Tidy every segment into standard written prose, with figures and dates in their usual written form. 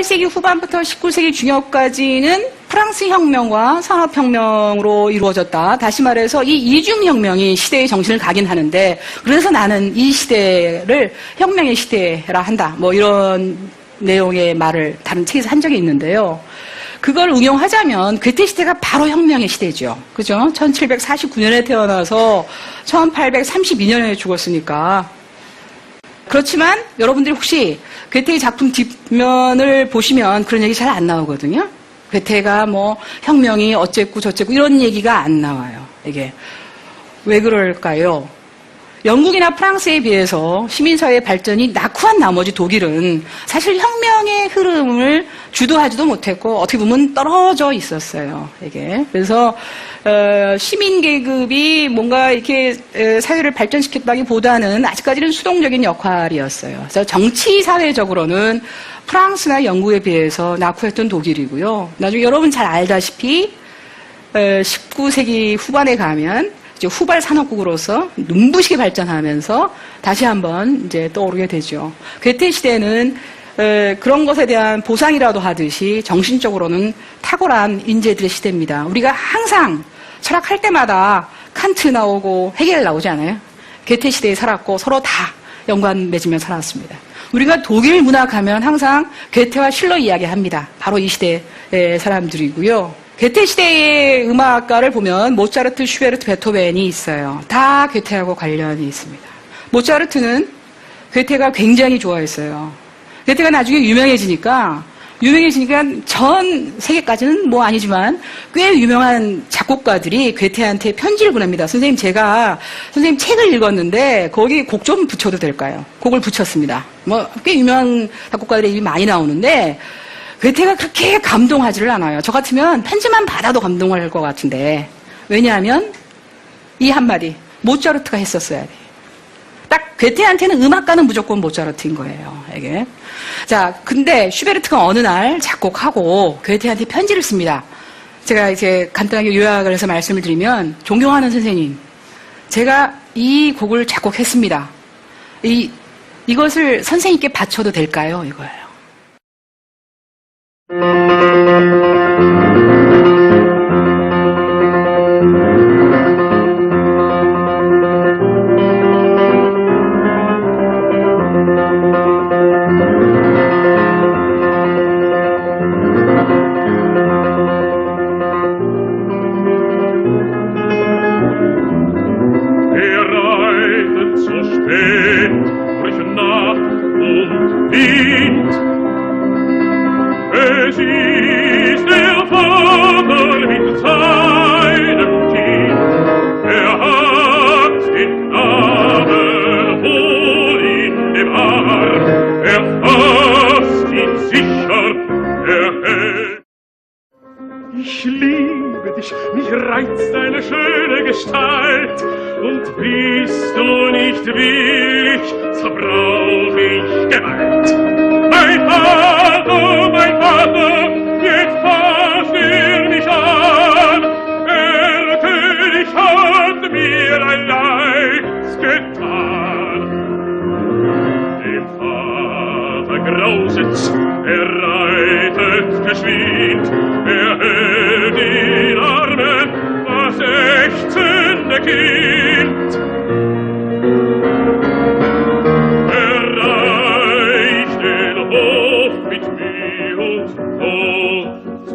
18세기 후반부터 19세기 중엽까지는 프랑스 혁명과 산업혁명으로 이루어졌다. 다시 말해서 이 이중혁명이 시대의 정신을 가긴 하는데, 그래서 나는 이 시대를 혁명의 시대라 한다. 뭐 이런 내용의 말을 다른 책에서 한 적이 있는데요. 그걸 응용하자면 괴테 시대가 바로 혁명의 시대죠. 그죠? 1749년에 태어나서 1832년에 죽었으니까. 그렇지만 여러분들이 혹시 괴테의 작품 뒷면을 보시면 그런 얘기 잘 안 나오거든요. 괴테가 뭐 혁명이 어쨌고 저쨌고 이런 얘기가 안 나와요. 이게 왜 그럴까요? 영국이나 프랑스에 비해서 시민사회의 발전이 낙후한 나머지 독일은 사실 혁명의 흐름을 주도하지도 못했고 어떻게 보면 떨어져 있었어요. 이게 그래서 시민 계급이 뭔가 이렇게 사회를 발전시켰다기보다는 아직까지는 수동적인 역할이었어요. 그래서 정치 사회적으로는 프랑스나 영국에 비해서 낙후했던 독일이고요. 나중에 여러분 잘 알다시피 19세기 후반에 가면 이제 후발 산업국으로서 눈부시게 발전하면서 다시 한번 이제 떠오르게 되죠. 괴테 시대는 그런 것에 대한 보상이라도 하듯이 정신적으로는 탁월한 인재들의 시대입니다. 우리가 항상 철학할 때마다 칸트 나오고 헤겔 나오지 않아요? 괴테 시대에 살았고 서로 다 연관 맺으며 살았습니다. 우리가 독일 문학 하면 항상 괴테와 실러 이야기합니다. 바로 이 시대의 사람들이고요. 괴테 시대의 음악가를 보면 모차르트, 슈베르트, 베토벤이 있어요. 다 괴테하고 관련이 있습니다. 모차르트는 괴테가 굉장히 좋아했어요. 괴테가 나중에 유명해지니까 전 세계까지는 뭐 아니지만 꽤 유명한 작곡가들이 괴테한테 편지를 보냅니다. 선생님 책을 읽었는데 거기 곡 좀 붙여도 될까요? 곡을 붙였습니다. 뭐 꽤 유명한 작곡가들의 이름이 많이 나오는데 괴테가 그렇게 감동하지를 않아요. 저 같으면 편지만 받아도 감동할 것 같은데. 왜냐하면 이 한마디, 모차르트가 했었어야 돼. 딱 괴테한테는 음악가는 무조건 모차르트인 거예요. 이게. 자, 근데 슈베르트가 어느 날 작곡하고 괴테한테 편지를 씁니다. 제가 이제 간단하게 요약을 해서 말씀을 드리면, 존경하는 선생님, 제가 이 곡을 작곡했습니다. 이것을 선생님께 바쳐도 될까요? 이거예요. Ich liebe dich, mich reizt deine schöne Gestalt. Und bist du nicht willig, so brauch ich Gewalt. Mein Vater, jetzt verstehe mich an. Der König hat mir ein Leids getan. Dem Vater grauset's, reitet geschwind, hält in Armen das ächzende Kind. Erreicht den Hof mit Mühe und Not.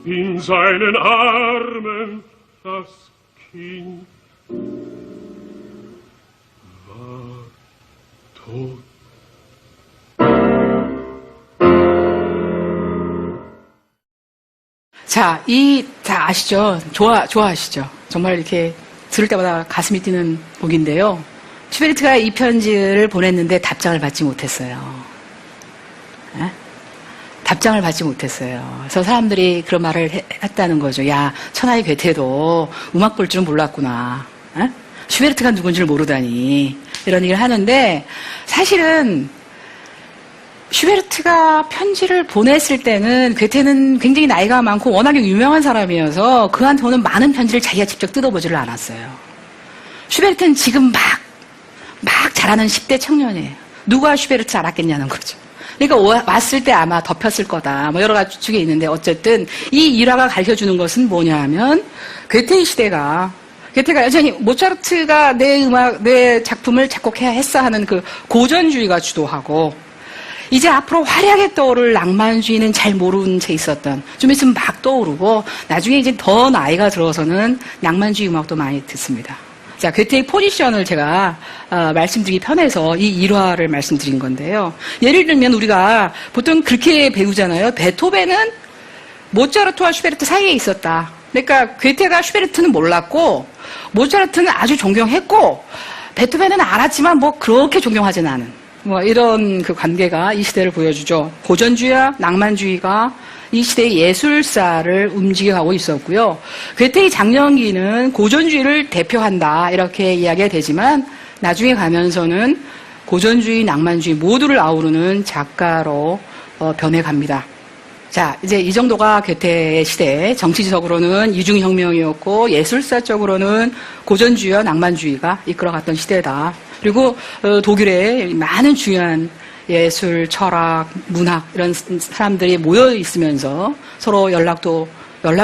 In seinen Armen das Kind war tot. 자, 다 아시죠? 좋아하시죠? 정말 이렇게 들을 때마다 가슴이 뛰는 곡인데요. 슈베르트가 이 편지를 보냈는데 답장을 받지 못했어요. 에? 답장을 받지 못했어요. 그래서 사람들이 그런 말을 했다는 거죠. 야, 천하의 괴테도 음악 볼 줄은 몰랐구나. 에? 슈베르트가 누군지를 모르다니. 이런 얘기를 하는데, 사실은 슈베르트가 편지를 보냈을 때는 괴테는 굉장히 나이가 많고 워낙에 유명한 사람이어서 그한테 오는 많은 편지를 자기가 직접 뜯어보지를 않았어요. 슈베르트는 지금 막 자라는 10대 청년이에요. 누가 슈베르트 알았겠냐는 거죠. 그러니까 왔을 때 아마 덮였을 거다. 뭐 여러 가지 추측이 있는데 어쨌든 이 일화가 가르쳐주는 것은 뭐냐 하면 괴테의 시대가 괴테가 여전히 모차르트가 내 작품을 작곡해야 했어 하는 그 고전주의가 주도하고 이제 앞으로 화려하게 떠오를 낭만주의는 잘 모르는 채 있었던 좀 있으면 막 떠오르고 나중에 이제 더 나이가 들어서는 낭만주의 음악도 많이 듣습니다. 자, 괴테의 포지션을 제가 말씀드리기 편해서 이 일화를 말씀드린 건데요. 예를 들면 우리가 보통 그렇게 배우잖아요. 베토벤은 모차르트와 슈베르트 사이에 있었다. 그러니까 괴테가 슈베르트는 몰랐고 모차르트는 아주 존경했고 베토벤은 알았지만 뭐 그렇게 존경하지는 않은 뭐 이런 그 관계가 이 시대를 보여주죠. 고전주의와 낭만주의가 이 시대의 예술사를 움직여가고 있었고요. 괴테의 장년기는 고전주의를 대표한다 이렇게 이야기가 되지만 나중에 가면서는 고전주의, 낭만주의 모두를 아우르는 작가로 변해갑니다. 자, 이제 이 정도가 괴테의 시대. 정치적으로는 이중혁명이었고 예술사적으로는 고전주의와 낭만주의가 이끌어갔던 시대다. 그리고 독일의 많은 중요한 예술, 철학, 문학 이런 사람들이 모여 있으면서 서로 연락을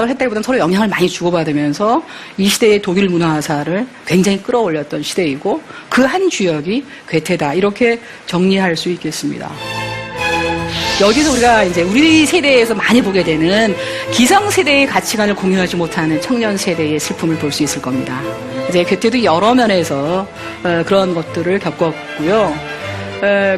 했다기보다는 서로 영향을 많이 주고받으면서 이 시대의 독일 문화사를 굉장히 끌어올렸던 시대이고 그 한 주역이 괴테다. 이렇게 정리할 수 있겠습니다. 여기서 우리가 이제 우리 세대에서 많이 보게 되는 기성세대의 가치관을 공유하지 못하는 청년 세대의 슬픔을 볼 수 있을 겁니다. 이제 괴테도 여러 면에서 그런 것들을 겪었고요.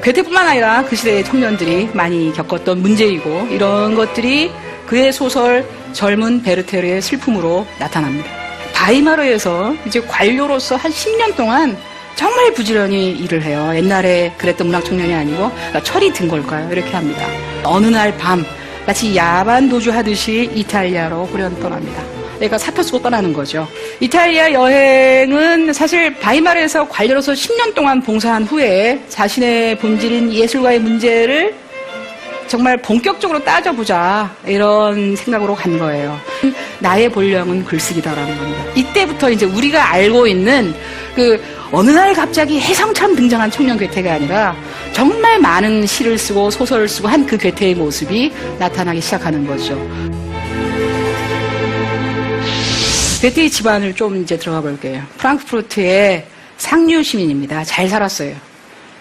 괴테뿐만 아니라 그 시대의 청년들이 많이 겪었던 문제이고 이런 것들이 그의 소설 젊은 베르테르의 슬픔으로 나타납니다. 바이마르에서 이제 관료로서 한 10년 동안 정말 부지런히 일을 해요. 옛날에 그랬던 문학 청년이 아니고 그러니까 철이 든 걸까요? 이렇게 합니다. 어느 날 밤 마치 야반 도주하듯이 이탈리아로 후련 떠납니다. 그러니까 사표 쓰고 떠나는 거죠. 이탈리아 여행은 사실 바이마르에서 관료로서 10년 동안 봉사한 후에 자신의 본질인 예술과의 문제를 정말 본격적으로 따져보자 이런 생각으로 간 거예요. 나의 본령은 글쓰기다라는 겁니다. 이때부터 이제 우리가 알고 있는 그 어느 날 갑자기 혜성처럼 등장한 청년 괴테가 아니라 정말 많은 시를 쓰고 소설을 쓰고 한 그 괴테의 모습이 나타나기 시작하는 거죠. 괴테의 집안을 좀 이제 들어가 볼게요. 프랑크푸르트의 상류 시민입니다. 잘 살았어요.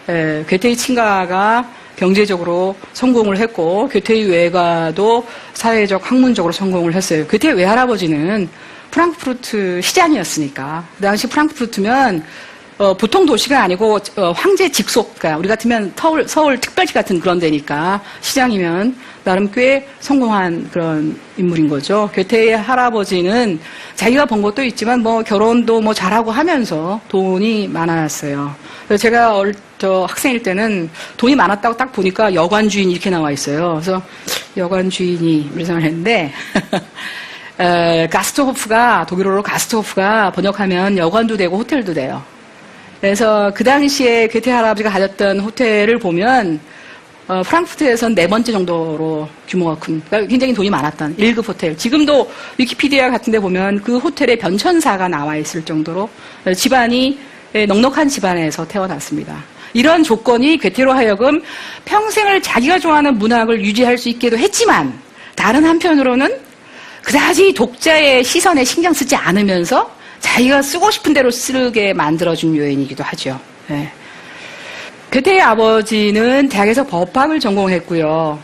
괴테의 친가가 경제적으로 성공을 했고 괴테의 외가도 사회적 학문적으로 성공을 했어요. 괴테의 외할아버지는 프랑크푸르트 시장이었으니까 그 당시 프랑크푸르트면 보통 도시가 아니고 황제 직속, 그러니까 우리 같으면 서울 특별시 같은 그런 데니까 시장이면 나름 꽤 성공한 그런 인물인 거죠. 괴테의 할아버지는 자기가 번 것도 있지만 뭐 결혼도 뭐 잘하고 하면서 돈이 많았어요. 그래서 제가 학생일 때는 돈이 많았다고 딱 보니까 여관주인 이렇게 나와 있어요. 그래서 여관주인이 이런 생각을 했는데 가스트호프가 독일어로 가스트호프가 번역하면 여관도 되고 호텔도 돼요. 그래서 그 당시에 괴테 할아버지가 가졌던 호텔을 보면 프랑크푸르트에선 4번째 정도로 규모가 큰, 그러니까 굉장히 돈이 많았던 1급 호텔. 지금도 위키피디아 같은 데 보면 그 호텔에 변천사가 나와 있을 정도로 집안이 넉넉한 집안에서 태어났습니다. 이런 조건이 괴테로 하여금 평생을 자기가 좋아하는 문학을 유지할 수 있게도 했지만 다른 한편으로는 그다지 독자의 시선에 신경 쓰지 않으면서 자기가 쓰고 싶은 대로 쓰게 만들어준 요인이기도 하죠. 네. 괴테의 아버지는 대학에서 법학을 전공했고요.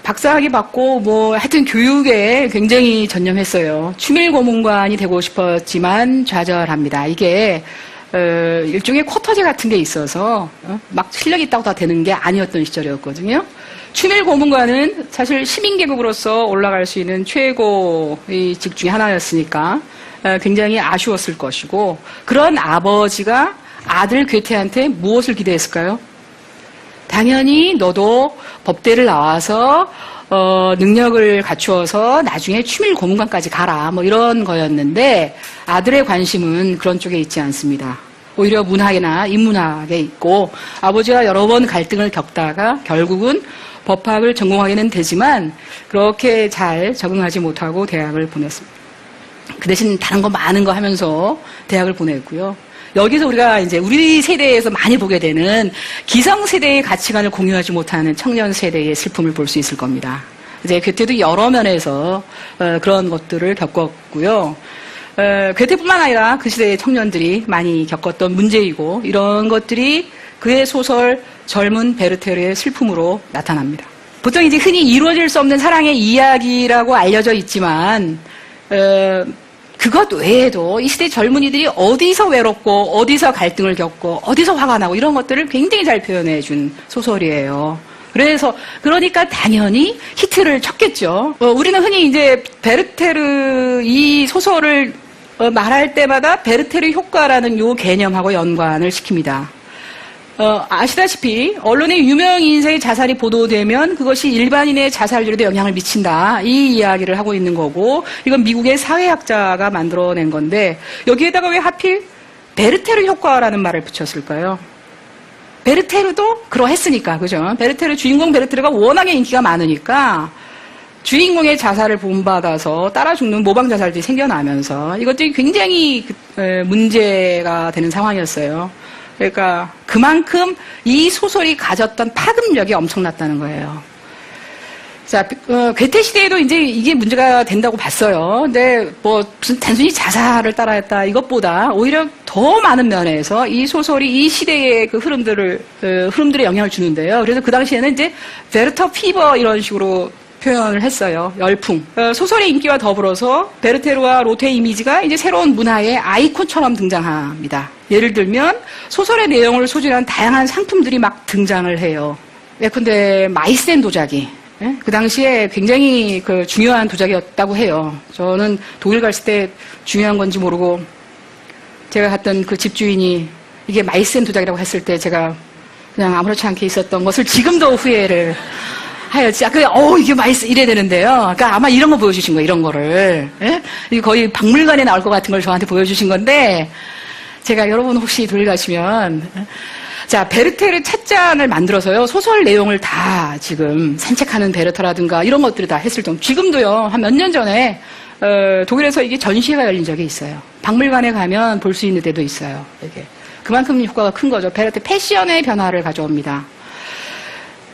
박사학위 받고 뭐 하여튼 교육에 굉장히 전념했어요. 추밀고문관이 되고 싶었지만 좌절합니다. 이게 일종의 쿼터제 같은 게 있어서 막 실력이 있다고 다 되는 게 아니었던 시절이었거든요. 추밀고문관은 사실 시민계급으로서 올라갈 수 있는 최고의 직 중에 하나였으니까 굉장히 아쉬웠을 것이고 그런 아버지가 아들 괴테한테 무엇을 기대했을까요? 당연히 너도 법대를 나와서 능력을 갖추어서 나중에 추밀고문관까지 가라 뭐 이런 거였는데 아들의 관심은 그런 쪽에 있지 않습니다. 오히려 문학이나 인문학에 있고 아버지와 여러 번 갈등을 겪다가 결국은 법학을 전공하게는 되지만 그렇게 잘 적응하지 못하고 대학을 보냈습니다. 그 대신 다른 거 많은 거 하면서 대학을 보냈고요. 여기서 우리가 이제 우리 세대에서 많이 보게 되는 기성세대의 가치관을 공유하지 못하는 청년 세대의 슬픔을 볼 수 있을 겁니다. 이제 괴테도 여러 면에서 그런 것들을 겪었고요. 괴테뿐만 아니라 그 시대의 청년들이 많이 겪었던 문제이고 이런 것들이 그의 소설 젊은 베르테르의 슬픔으로 나타납니다. 보통 이제 흔히 이루어질 수 없는 사랑의 이야기라고 알려져 있지만 그것 외에도 이 시대 젊은이들이 어디서 외롭고 어디서 갈등을 겪고 어디서 화가 나고 이런 것들을 굉장히 잘 표현해 준 소설이에요. 그러니까 당연히 히트를 쳤겠죠. 우리는 흔히 이제 베르테르 이 소설을 말할 때마다 베르테르 효과라는 요 개념하고 연관을 시킵니다. 아시다시피 언론에 유명 인사의 자살이 보도되면 그것이 일반인의 자살률에도 영향을 미친다. 이 이야기를 하고 있는 거고 이건 미국의 사회학자가 만들어낸 건데 여기에다가 왜 하필 베르테르 효과라는 말을 붙였을까요? 베르테르도 그러했으니까, 그죠? 주인공 베르테르가 워낙에 인기가 많으니까 주인공의 자살을 본받아서 따라 죽는 모방 자살들이 생겨나면서 이것들이 굉장히 문제가 되는 상황이었어요. 그러니까 그만큼 이 소설이 가졌던 파급력이 엄청났다는 거예요. 자, 괴테 시대에도 이제 이게 문제가 된다고 봤어요. 근데 뭐 무슨 단순히 자살을 따라했다 이것보다 오히려 더 많은 면에서 이 소설이 이 시대의 그 흐름들에 영향을 주는데요. 그래서 그 당시에는 이제 베르터 피버 이런 식으로 표현을 했어요. 열풍. 소설의 인기와 더불어서 베르테르와 로테 이미지가 이제 새로운 문화의 아이콘처럼 등장합니다. 예를 들면 소설의 내용을 소진한 다양한 상품들이 막 등장을 해요. 예컨대 마이센 도자기. 그 당시에 굉장히 중요한 도자기였다고 해요. 저는 독일 갔을 때 중요한 건지 모르고 제가 갔던 그 집주인이 이게 마이센 도자기라고 했을 때 제가 그냥 아무렇지 않게 있었던 것을 지금도 후회를 하였지. 이게 마이센 이래야 되는데요. 그러니까 아마 이런 거 보여주신 거예요. 이런 거를. 예? 이게 거의 박물관에 나올 것 같은 걸 저한테 보여주신 건데 제가 여러분 혹시 독일 가시면 자, 베르테르 찻잔을 만들어서요, 소설 내용을 다 지금 산책하는 베르터라든가 이런 것들을 다 했을 정도. 지금도요, 한 몇 년 전에, 독일에서 이게 전시회가 열린 적이 있어요. 박물관에 가면 볼 수 있는 데도 있어요. 이게. 그만큼 효과가 큰 거죠. 베르테르 패션의 변화를 가져옵니다.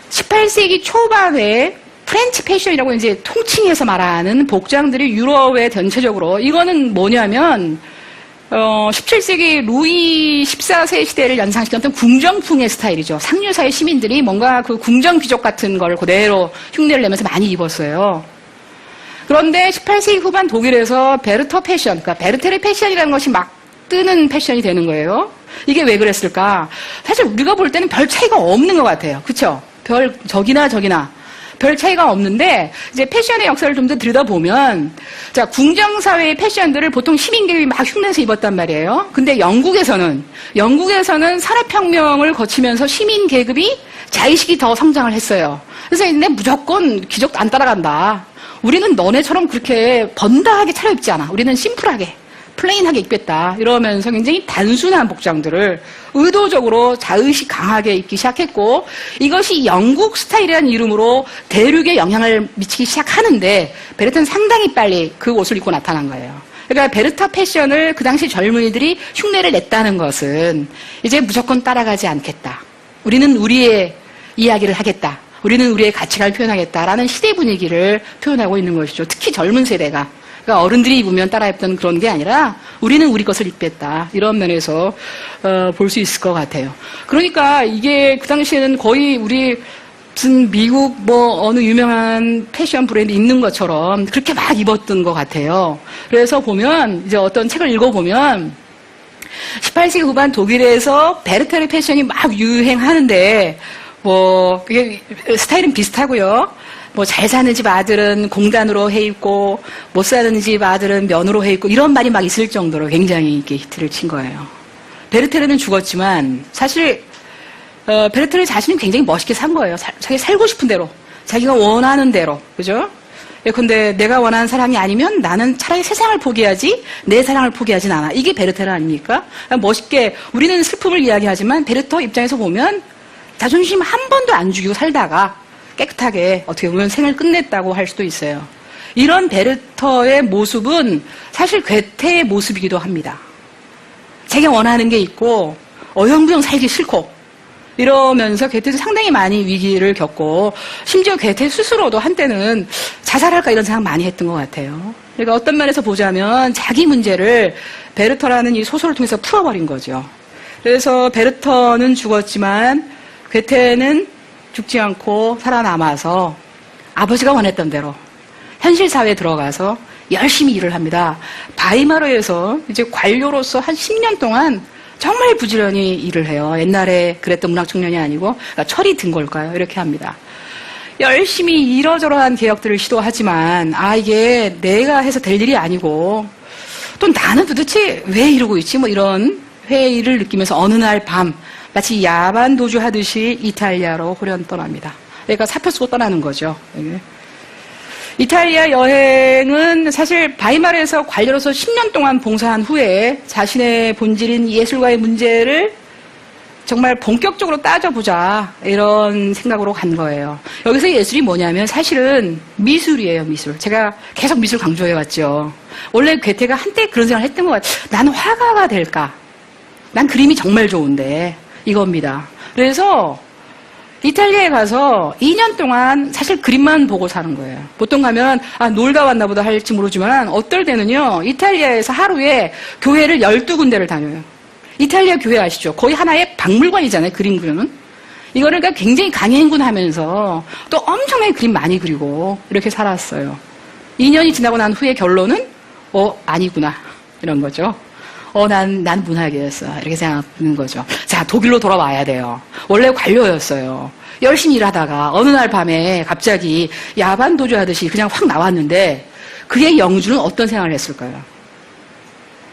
18세기 초반에 프렌치 패션이라고 이제 통칭해서 말하는 복장들이 유럽에 전체적으로, 이거는 뭐냐면, 17세기 루이 14세 시대를 연상시켰던 궁정풍의 스타일이죠. 상류사회 시민들이 뭔가 그 궁정 귀족 같은 걸 그대로 흉내를 내면서 많이 입었어요. 그런데 18세기 후반 독일에서 베르터 패션, 그러니까 베르테르 패션이라는 것이 막 뜨는 패션이 되는 거예요. 이게 왜 그랬을까? 사실 우리가 볼 때는 별 차이가 없는 것 같아요. 그쵸? 저기나 별 차이가 없는데 이제 패션의 역사를 좀 더 들여다보면 자, 궁정사회의 패션들을 보통 시민계급이 막 흉내내서 입었단 말이에요. 근데 영국에서는 산업혁명을 거치면서 시민계급이 자의식이 더 성장을 했어요. 그래서 근데 무조건 귀족도 안 따라간다. 우리는 너네처럼 그렇게 번다하게 차려입지 않아. 우리는 심플하게 플레인하게 입겠다. 이러면서 굉장히 단순한 복장들을 의도적으로 자의식 강하게 입기 시작했고 이것이 영국 스타일이라는 이름으로 대륙에 영향을 미치기 시작하는데 베르테는 상당히 빨리 그 옷을 입고 나타난 거예요. 그러니까 베르터 패션을 그 당시 젊은이들이 흉내를 냈다는 것은 이제 무조건 따라가지 않겠다. 우리는 우리의 이야기를 하겠다. 우리는 우리의 가치관을 표현하겠다라는 시대 분위기를 표현하고 있는 것이죠. 특히 젊은 세대가. 그러니까 어른들이 입으면 따라 입던 그런 게 아니라 우리는 우리 것을 입겠다. 이런 면에서 볼 수 있을 것 같아요. 그러니까 이게 그 당시에는 거의 우리 무슨 미국 뭐 어느 유명한 패션 브랜드 입는 것처럼 그렇게 막 입었던 것 같아요. 그래서 보면 이제 어떤 책을 읽어보면 18세기 후반 독일에서 베르테르 패션이 막 유행하는데 뭐 그게 스타일은 비슷하고요. 뭐 잘 사는 집 아들은 공단으로 해 입고 못 사는 집 아들은 면으로 해 입고 이런 말이 막 있을 정도로 굉장히 이렇게 히트를 친 거예요. 베르테르는 죽었지만 사실 베르테르 자신은 굉장히 멋있게 산 거예요. 자기 살고 싶은 대로, 자기가 원하는 대로, 그죠? 근데 내가 원하는 사랑이 아니면 나는 차라리 세상을 포기하지 내 사랑을 포기하진 않아. 이게 베르테르 아닙니까? 멋있게 우리는 슬픔을 이야기하지만 베르터 입장에서 보면 자존심 한 번도 안 죽이고 살다가 깨끗하게 어떻게 보면 생을 끝냈다고 할 수도 있어요. 이런 베르터의 모습은 사실 괴테의 모습이기도 합니다. 자기가 원하는 게 있고 어영부영 살기 싫고 이러면서 괴테도 상당히 많이 위기를 겪고 심지어 괴테 스스로도 한때는 자살할까 이런 생각 많이 했던 것 같아요. 그러니까 어떤 면에서 보자면 자기 문제를 베르터라는 이 소설을 통해서 풀어버린 거죠. 그래서 베르터는 죽었지만 괴테는 죽지 않고 살아남아서 아버지가 원했던 대로 현실 사회에 들어가서 열심히 일을 합니다. 바이마르에서 이제 관료로서 한 10년 동안 정말 부지런히 일을 해요. 옛날에 그랬던 문학 청년이 아니고 그러니까 철이 든 걸까요? 이렇게 합니다. 열심히 이러저러한 개혁들을 시도하지만 이게 내가 해서 될 일이 아니고 또 나는 도대체 왜 이러고 있지? 뭐 이런 회의를 느끼면서 어느 날 밤 마치 야반 도주하듯이 이탈리아로 호련 떠납니다. 그러니까 사표 쓰고 떠나는 거죠. 이탈리아 여행은 사실 바이마르에서 관료로서 10년 동안 봉사한 후에 자신의 본질인 예술과의 문제를 정말 본격적으로 따져보자 이런 생각으로 간 거예요. 여기서 예술이 뭐냐면 사실은 미술이에요. 미술. 제가 계속 미술 강조해왔죠. 원래 괴테가 한때 그런 생각을 했던 것 같아요. 나는 화가가 될까? 난 그림이 정말 좋은데 이겁니다. 그래서 이탈리아에 가서 2년 동안 사실 그림만 보고 사는 거예요. 보통 가면 놀다 왔나 보다 할지 모르지만 어떨 때는요. 이탈리아에서 하루에 교회를 12군데를 다녀요. 이탈리아 교회 아시죠? 거의 하나의 박물관이잖아요. 그림 그리는. 이거를 그러니까 굉장히 강행군하면서 또 엄청나게 그림 많이 그리고 이렇게 살았어요. 2년이 지나고 난 후에 결론은 아니구나 이런 거죠. 난 문학이었어. 이렇게 생각하는 거죠. 자, 독일로 돌아와야 돼요. 원래 관료였어요. 열심히 일하다가 어느 날 밤에 갑자기 야반 도주하듯이 그냥 확 나왔는데 그의 영주는 어떤 생각을 했을까요?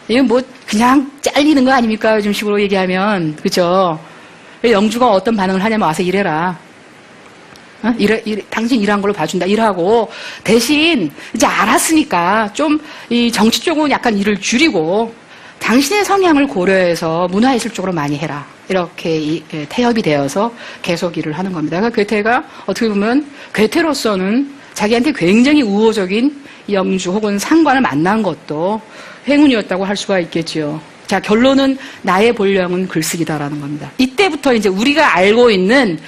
이건 뭐 그냥 잘리는 거 아닙니까? 요즘 식으로 얘기하면. 그죠? 영주가 어떤 반응을 하냐면 와서 일해라. 당신 일한 걸로 봐준다. 일하고 대신 이제 알았으니까 좀 이 정치 쪽은 약간 일을 줄이고 당신의 성향을 고려해서 문화예술 쪽으로 많이 해라. 이렇게 태협이 되어서 계속 일을 하는 겁니다. 그러니까 괴테가 어떻게 보면 괴테로서는 자기한테 굉장히 우호적인 영주 혹은 상관을 만난 것도 행운이었다고 할 수가 있겠지요. 자, 결론은 나의 본령은 글쓰기다라는 겁니다. 이때부터 이제 우리가 알고 있는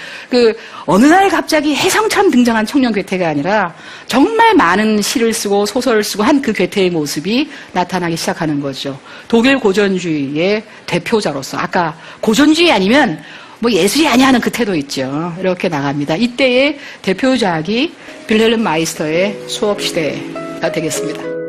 어느 날 갑자기 혜성처럼 등장한 청년 괴테가 아니라 정말 많은 시를 쓰고 소설을 쓰고 한 그 괴테의 모습이 나타나기 시작하는 거죠. 독일 고전주의의 대표자로서 아까 고전주의 아니면 뭐 예술이 아니야 하는 그 태도 있죠. 이렇게 나갑니다. 이때의 대표작이 빌헬름 마이스터의 수업시대가 되겠습니다.